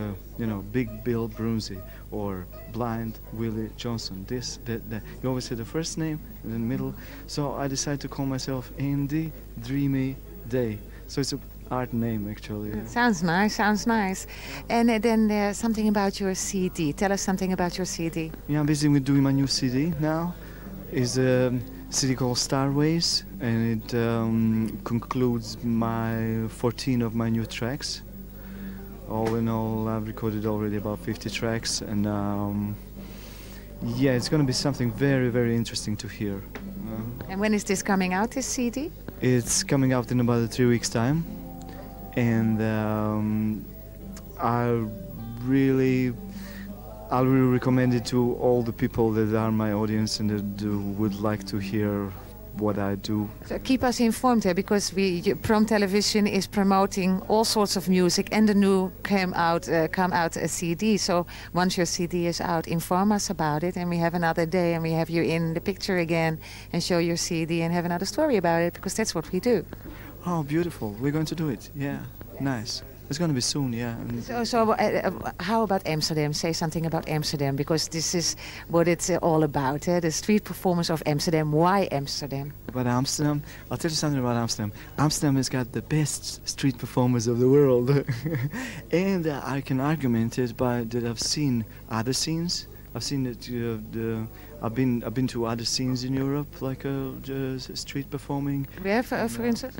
Big Bill Brunsey or Blind Willie Johnson. This, that. You always say the first name and then the middle. So I decided to call myself Andy Dreamy Day. So it's an art name, actually. Yeah. Sounds nice, sounds nice. And then something about your CD. Tell us something about your CD. Yeah, I'm busy with doing my new CD now. It's a CD called Starways, and it concludes 14 of my new tracks. All in all, I've recorded already about 50 tracks, and yeah, it's going to be something very, very interesting to hear. And when is this coming out, this CD? It's coming out in about 3 weeks' time, and I'll really recommend it to all the people that are my audience and that would like to hear what I do. So keep us informed here, because Prom Television is promoting all sorts of music, and the new come out a CD. So once your CD is out, inform us about it, and we have another day, and we have you in the picture again, and show your CD and have another story about it, because that's what we do. Oh, beautiful! We're going to do it. Yeah, nice. It's gonna be soon, yeah. And So how about Amsterdam? Say something about Amsterdam, because this is what it's all about. The street performance of Amsterdam. Why Amsterdam? about Amsterdam, I'll tell you something about Amsterdam. Amsterdam has got the best street performers of the world, and I can argument it by that I've seen other scenes. I've seen that I've been to other scenes in Europe, like street performing. Where, for instance?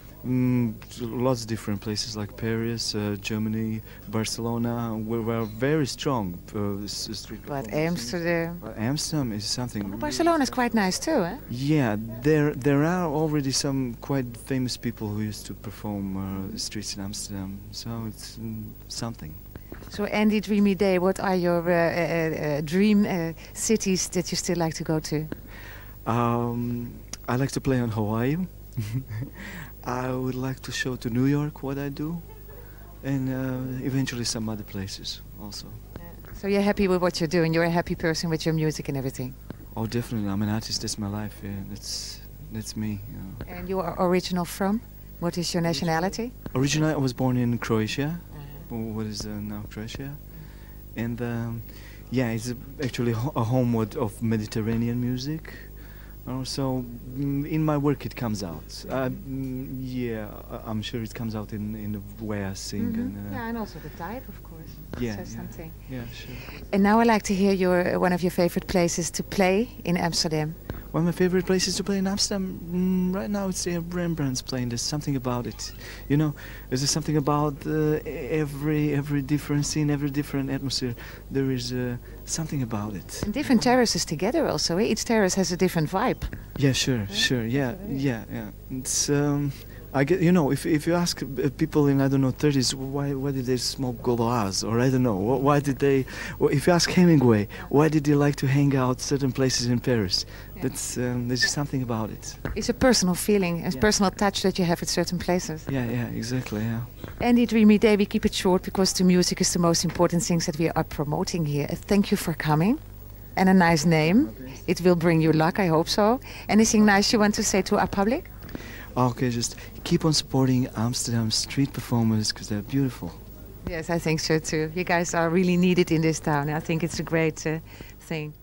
Lots of different places like Paris, Germany, Barcelona, were very strong street performers. But Amsterdam. But Amsterdam is something. Oh, Barcelona is quite nice too, eh? Yeah, there are already some quite famous people who used to perform streets in Amsterdam, so it's something. So Andy, Dreamy Day, what are your dream cities that you still like to go to? I like to play on Hawaii. I would like to show to New York what I do, and eventually some other places also. So you're happy with what you're doing? You're a happy person with your music and everything? Oh, definitely. I'm an artist. That's my life. Yeah, that's me. You know. And you are original from? What is your nationality? Originally, I was born in Croatia. What is now Croatia, and yeah, it's actually a home of Mediterranean music. So in my work it comes out. Yeah, I'm sure it comes out in the way I sing. And, yeah, and also the type, of course. Yeah, Says something. Yeah, sure. And now I'd like to hear one of your favorite places to play in Amsterdam. One of my favorite places to play in Amsterdam right now, it's Rembrandt's playing. There's something about it, you know. There's something about every different scene, every different atmosphere. There is something about it. And different terraces together also. Eh? Each terrace has a different vibe. Yeah, sure. Yeah. It's I get, you know, if you ask people in, I don't know, 30s, why did they smoke Gauloise, or I don't know, why did they, or if you ask Hemingway, why did they like to hang out certain places in Paris? Yeah. That's there's something about it. It's a personal feeling, a personal touch that you have at certain places. Yeah, exactly, yeah. Andy, Dreamy Day, we keep it short because the music is the most important things that we are promoting here. Thank you for coming. And a nice name. It will bring you luck, I hope so. Anything nice you want to say to our public? Okay, just keep on supporting Amsterdam street performers because they're beautiful. Yes, I think so too. You guys are really needed in this town. I think it's a great thing.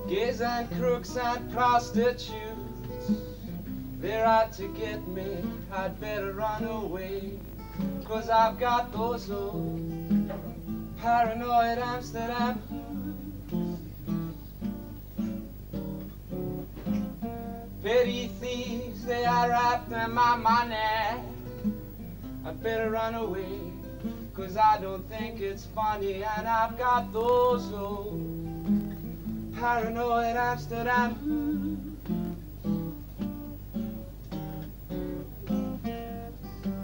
Gays and crooks and prostitutes, they're out to get me. I'd better run away, 'cause I've got those old paranoid Amsterdam. Petty thieves, they are after my money. I'd better run away, 'cause I don't think it's funny. And I've got those old paranoid Amsterdam.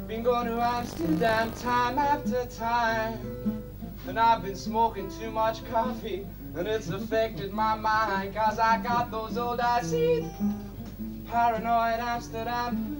Been going to Amsterdam time after time, and I've been smoking too much coffee, and it's affected my mind, 'cause I got those old acid paranoid Amsterdam.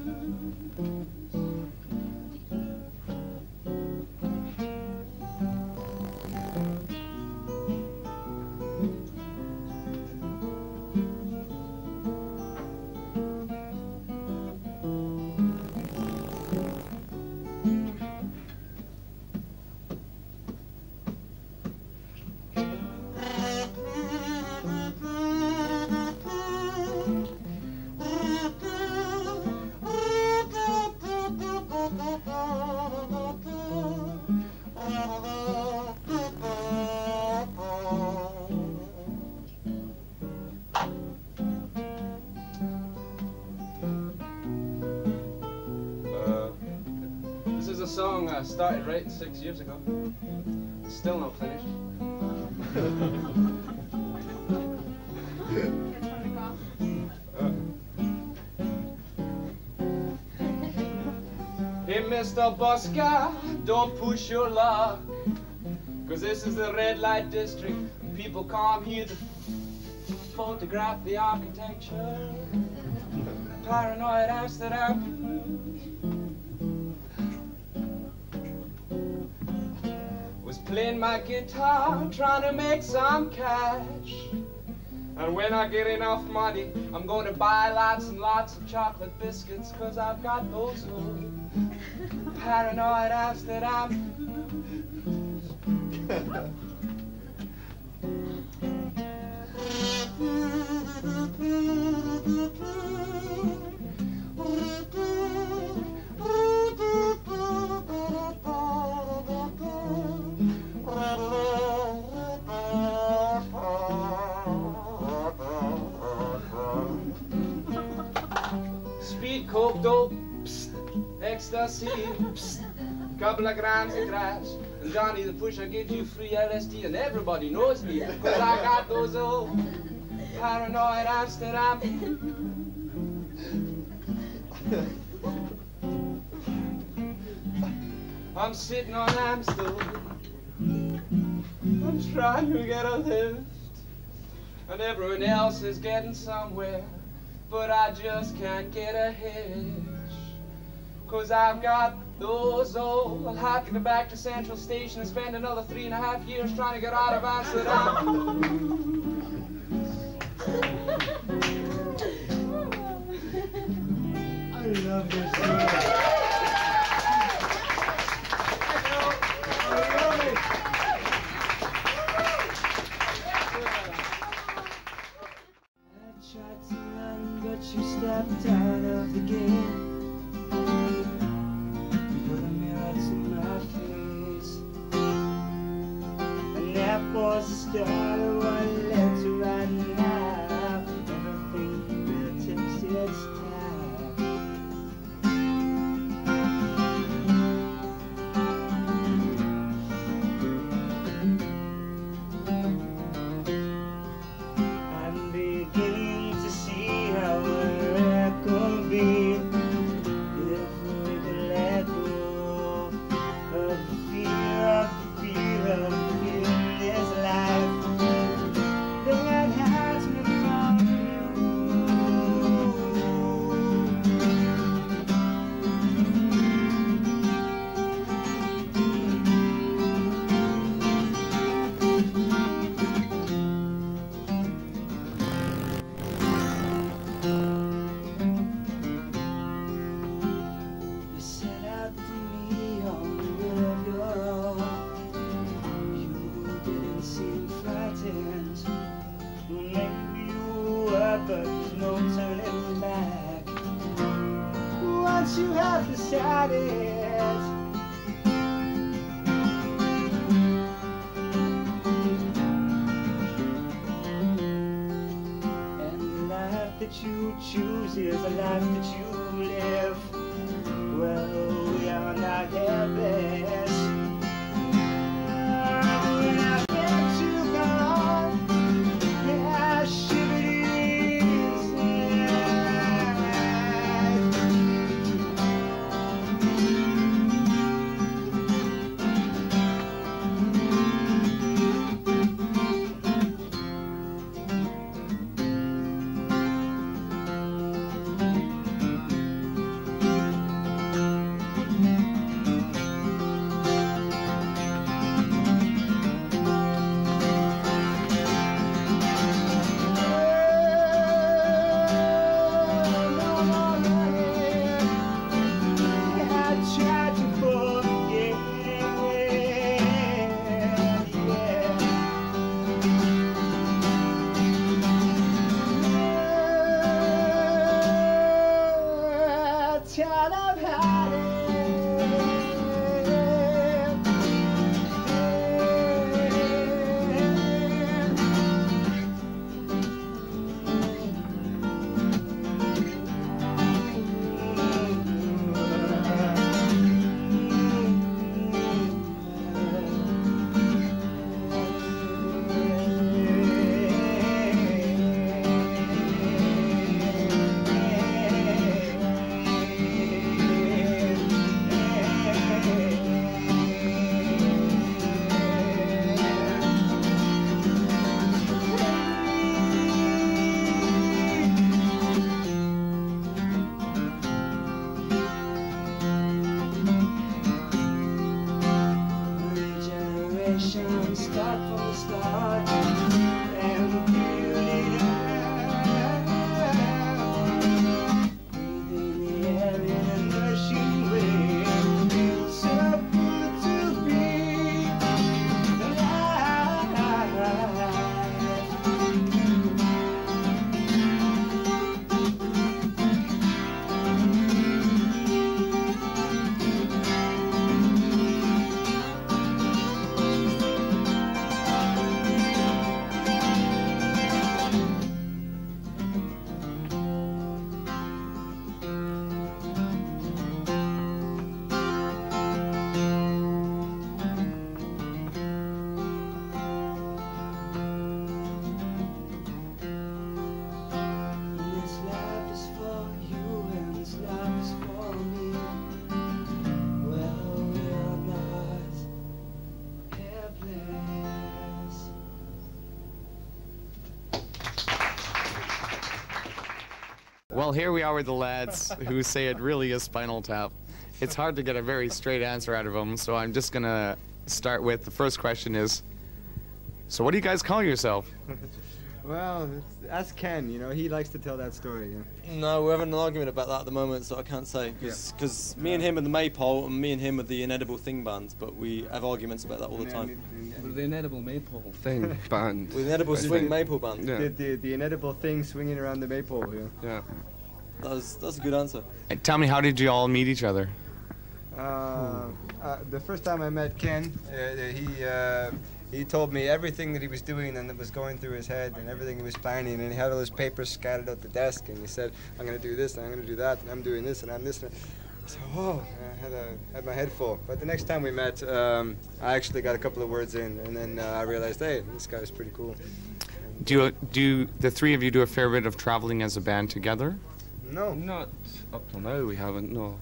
Song I started writing 6 years ago. Still not finished. Hey, Mr. Busker, don't push your luck, 'cause this is the red light district, and people come here to photograph the architecture. Paranoid Amsterdam. playing my guitar, trying to make some cash. And when I get enough money, I'm going to buy lots and lots of chocolate biscuits, 'cause I've got those old paranoid Amsterdam. Speed, coke, dope, psst, ecstasy, psst, couple of grams of grass, and Johnny the Pusher gives you free LSD, and everybody knows me, 'cause I got those old paranoid Amsterdam. I'm sitting on Amstel, I'm trying to get a lift, and everyone else is getting somewhere, but I just can't get a hitch, 'cause I've got those old. I'll have to go back to Central Station and spend another 3.5 years trying to get out of Amsterdam. I love this song. You stepped out of the gate, put a mirror to my face, and that was the start of what led to right now. Everything will takes its time. I'm beginning to see how could be if we could let go of the fear of the fear of the fear in this life that has me from but there's no turning back. Once you have decided, and the life that you choose is a life that you live, well, we are not helpless. When I get you gone, yeah, passion, start from the start and build it up. Breathing the air in a nourishing way, feels so good to be Well, here we are with the lads who say it really is Spinal Tap. It's hard to get a very straight answer out of them, so I'm just going to start with the first question is, so what do you guys call yourself? Well, ask Ken, you know, he likes to tell that story. Yeah. No, we're having an argument about that at the moment, so I can't say. Because me and him are the Maypole, and me and him are the Inedible Thing band, but we have arguments about that all the time. We're the Inedible Maypole Thing band. We're the Inedible Swing Maypole band. Yeah. The inedible thing swinging around the maypole, yeah. That's a good answer. And tell me, how did you all meet each other? The first time I met Ken, he told me everything that he was doing and that was going through his head and everything he was planning, and he had all his papers scattered at the desk, and he said, I'm going to do this and I'm going to do that and I'm doing this and I'm this. And so, I had my head full. But the next time we met, I actually got a couple of words in, and then I realized, hey, this guy's pretty cool. Do the three of you do a fair bit of traveling as a band together? No. Not up till now, we haven't, no.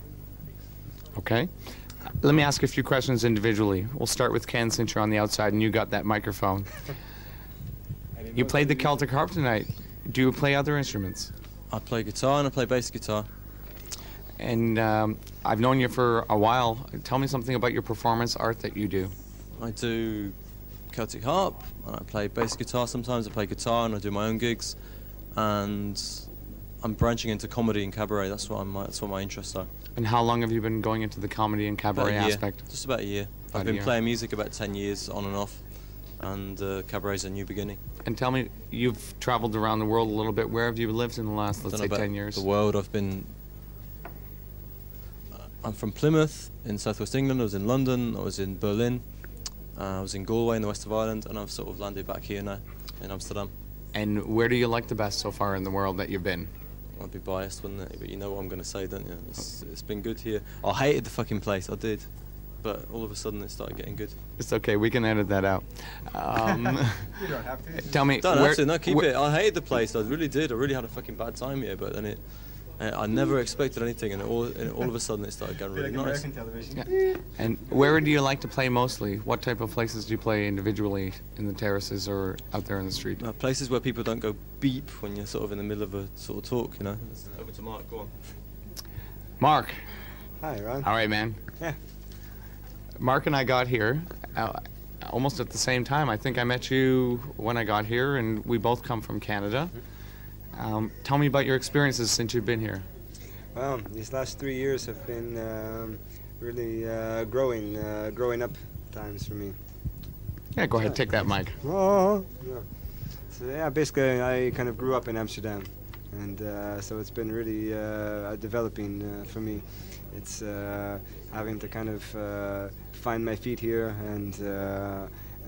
Okay. Let me ask a few questions individually. We'll start with Ken, since you're on the outside and you got that microphone. You played the Celtic harp tonight. Do you play other instruments? I play guitar and I play bass guitar. And I've known you for a while. Tell me something about your performance art that you do. I do Celtic harp, and I play bass guitar sometimes. I play guitar and I do my own gigs. And I'm branching into comedy and cabaret. That's what my interests are. And how long have you been going into the comedy and cabaret aspect? Just about a year. I've been playing music about 10 years on and off, and cabaret's a new beginning. And tell me, you've traveled around the world a little bit. Where have you lived in the last, let's say, 10 years? The world. I'm from Plymouth in southwest England. I was in London. I was in Berlin. I was in Galway in the west of Ireland, and I've sort of landed back here now in Amsterdam. And where do you like the best so far in the world that you've been? I'd be biased, wouldn't it? But you know what I'm going to say, don't you? It's been good here. I hated the fucking place, I did. But all of a sudden it started getting good. It's okay, we can edit that out. You don't have to. Tell me, don't have to, no, keep it. I hated the place, I really did. I really had a fucking bad time here, but then I never expected anything, and all of a sudden it started getting really nice. American television. Yeah. And where do you like to play mostly? What type of places do you play individually, in the terraces or out there in the street? Places where people don't go beep when you're sort of in the middle of a sort of talk, you know. Over to Mark, go on. Mark. Hi, Ron. All right, man. Yeah. Mark and I got here almost at the same time. I think I met you when I got here, and we both come from Canada. Tell me about your experiences since you've been here. Well, these last 3 years have been really growing up times for me. Yeah, go ahead, take that mic. Oh, yeah. So yeah, basically I kind of grew up in Amsterdam, and so it's been really developing for me. It's having to kind of find my feet here and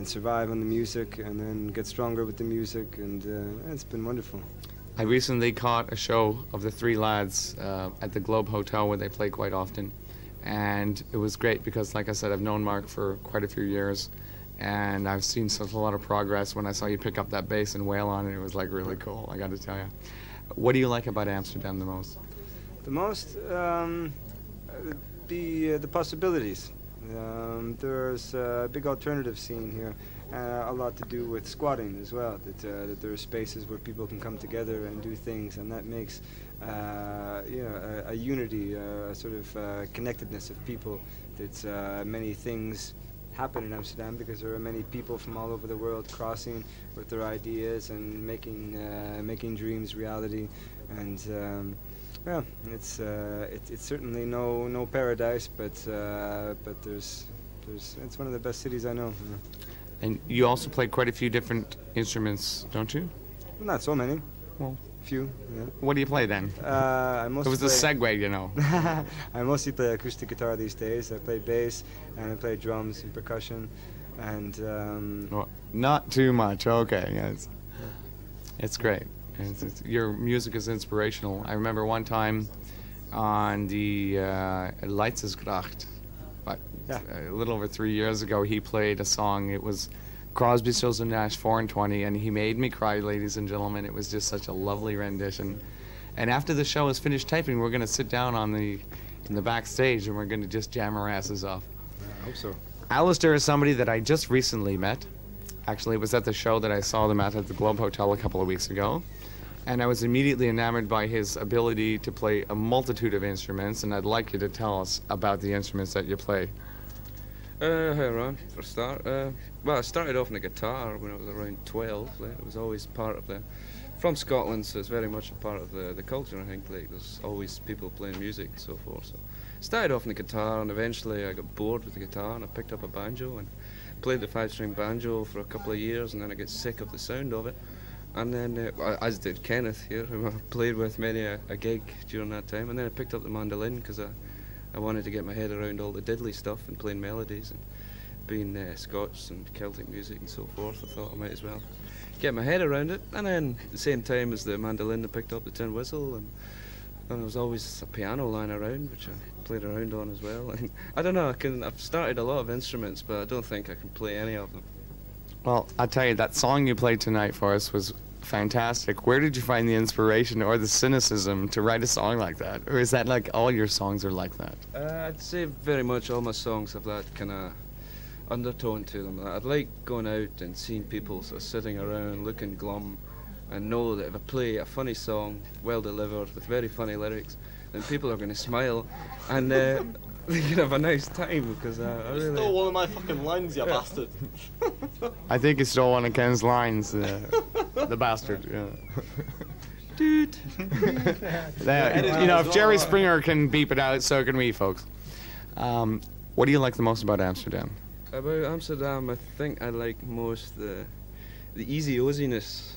survive on the music, and then get stronger with the music, and it's been wonderful. I recently caught a show of the three lads at the Globe Hotel, where they play quite often, and it was great because, like I said, I've known Mark for quite a few years, and I've seen such a lot of progress. When I saw you pick up that bass and wail on it, it was like really cool, I got to tell you. What do you like about Amsterdam the most? The most, the possibilities. There's a big alternative scene here, a lot to do with squatting as well, that there are spaces where people can come together and do things, and that makes a unity, a sort of connectedness of people that many things happen in Amsterdam, because there are many people from all over the world crossing with their ideas and making dreams reality. And well, it's certainly no paradise, but there's it's one of the best cities I know. And you also play quite a few different instruments, don't you? Well, not so many. Well, few. Yeah. What do you play then? I mostly it was a segue, you know. I mostly play acoustic guitar these days. I play bass and I play drums and percussion, and well, not too much. Okay, yeah, it's great. Your music is inspirational. I remember one time on the Leidsesgracht, a little over 3 years ago, he played a song. It was Crosby, Stills and Nash 4 and 20, and he made me cry, ladies and gentlemen. It was just such a lovely rendition. And after the show is finished typing, we're going to sit down in the backstage and we're going to just jam our asses off. I hope so. Alistair is somebody that I just recently met. Actually, it was at the show that I saw them at the Globe Hotel a couple of weeks ago. And I was immediately enamored by his ability to play a multitude of instruments, and I'd like you to tell us about the instruments that you play. Hi Ron, for a start. Well, I started off on the guitar when I was around 12. Like, it was always part of from Scotland, so it's very much a part of the culture, I think. Like, there's always people playing music and so forth. So started off on the guitar, and eventually I got bored with the guitar and I picked up a banjo and played the 5-string banjo for a couple of years, and then I got sick of the sound of it. And then, as did Kenneth here, who I played with many a gig during that time, and then I picked up the mandolin because I wanted to get my head around all the diddly stuff and playing melodies and being Scots and Celtic music and so forth. I thought I might as well get my head around it. And then at the same time as the mandolin, I picked up the tin whistle, and there was always a piano lying around, which I played around on as well. And I don't know, I've started a lot of instruments, but I don't think I can play any of them. Well, I'll tell you, that song you played tonight for us was fantastic. Where did you find the inspiration or the cynicism to write a song like that? Or is that like all your songs are like that? I'd say very much all my songs have that kind of undertone to them. I'd like going out and seeing people sort of sitting around looking glum, and know that if I play a funny song, well delivered, with very funny lyrics, then people are going to smile and they can have a nice time, because I really... You stole one of my fucking lines, you bastard. I think he stole one of Ken's lines, the bastard. Yeah. Dude. You know, if Jerry Springer can beep it out, so can we, folks. What do you like the most about Amsterdam? About Amsterdam, I think I like most the easy-oziness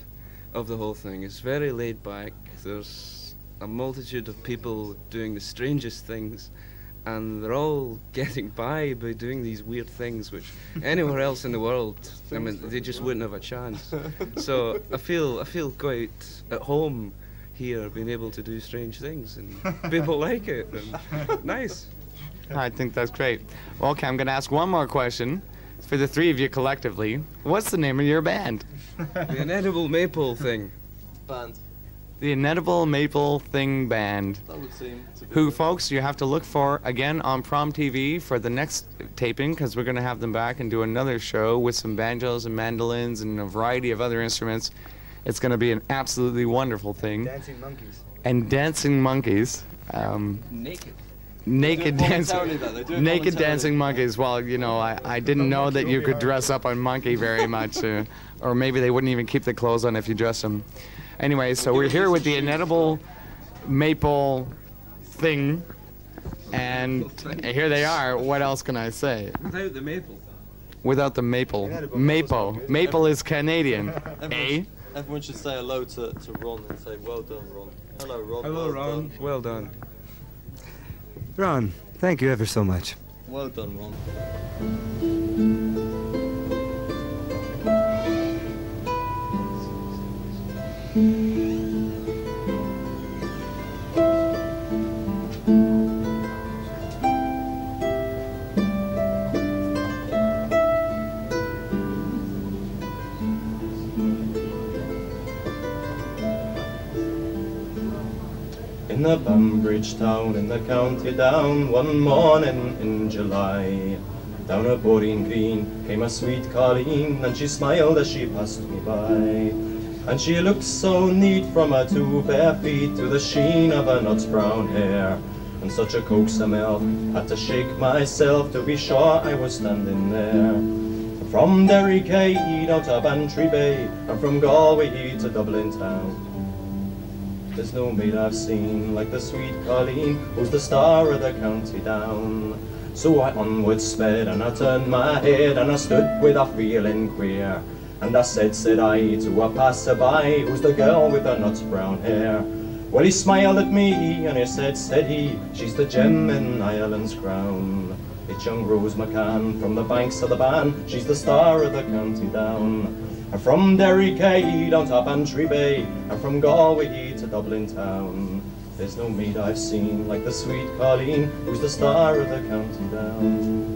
of the whole thing. It's very laid back. There's a multitude of people doing the strangest things, and they're all getting by doing these weird things which anywhere else in the world, I mean, they just wouldn't have a chance. So I feel quite at home here, being able to do strange things, and people like it, and nice. I think that's great. Well, okay, I'm going to ask one more question for the three of you collectively. What's the name of your band? The Inedible Maple Thing. Band. The Inedible Maple Thing Band. That would seem to be who, folks, you have to look for again on Prom TV for the next taping, because we're going to have them back and do another show with some banjos and mandolins and a variety of other instruments. It's going to be an absolutely wonderful thing. Dancing monkeys. And dancing monkeys. Naked. Naked dancing monkeys. Well, you know, I didn't know that you could dress up a monkey very much, or maybe they wouldn't even keep the clothes on if you dressed them. Anyway, so we're here with the Inedible Maple Thing, and here they are. What else can I say? Without the maple. Without the maple. Maple. Maple is Canadian. Everyone should say hello to Ron and say, well done, Ron. Hello, Ron. Hello, Ron. Well done. Ron, thank you ever so much. Well done, Ron. In a Bambridge town in the county down, one morning in July, down a boring green came a sweet Colleen, and she smiled as she passed me by. And she looked so neat from her 2 bare feet to the sheen of her nuts brown hair. and such a coaxer milk. Had to shake myself to be sure I was standing there. From Derry Quay down to Bantry Bay, and from Galway to Dublin town. There's no maid I've seen like the sweet Colleen, who's the star of the county down. So I onward sped, and I turned my head, and I stood with a feeling queer. And I said I, to a passerby, who's the girl with the nuts brown hair? Well, he smiled at me, and he said he, she's the gem in Ireland's crown. It's young Rose McCann from the banks of the Bann, she's the star of the county down. And from Derry Quay down to Bantry Bay, and from Galway to Dublin town. There's no maid I've seen like the sweet Colleen, who's the star of the county down.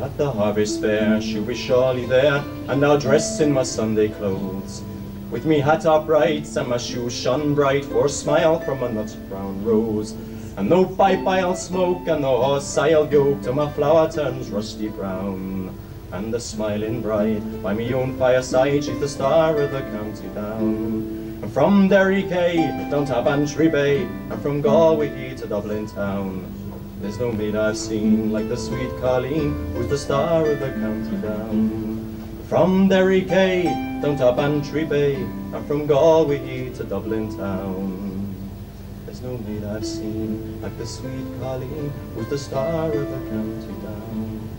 At the harvest fair, she was surely there, and now dressed in my Sunday clothes, with me hat upright and my shoes shone bright, for a smile from a nut brown rose. And no pipe I'll smoke, and no horse I'll yoke, till my flower turns rusty brown. And the smiling bride by me own fireside, she's the star of the county down. And from Derry Quay down to Bantry Bay, and from Galway to Dublin town. There's no maid I've seen like the sweet Colleen, who's the star of the county down. From Derry Quay down to Bantry Bay, and from Galway to Dublin town. There's no maid I've seen like the sweet Colleen, who's the star of the county down.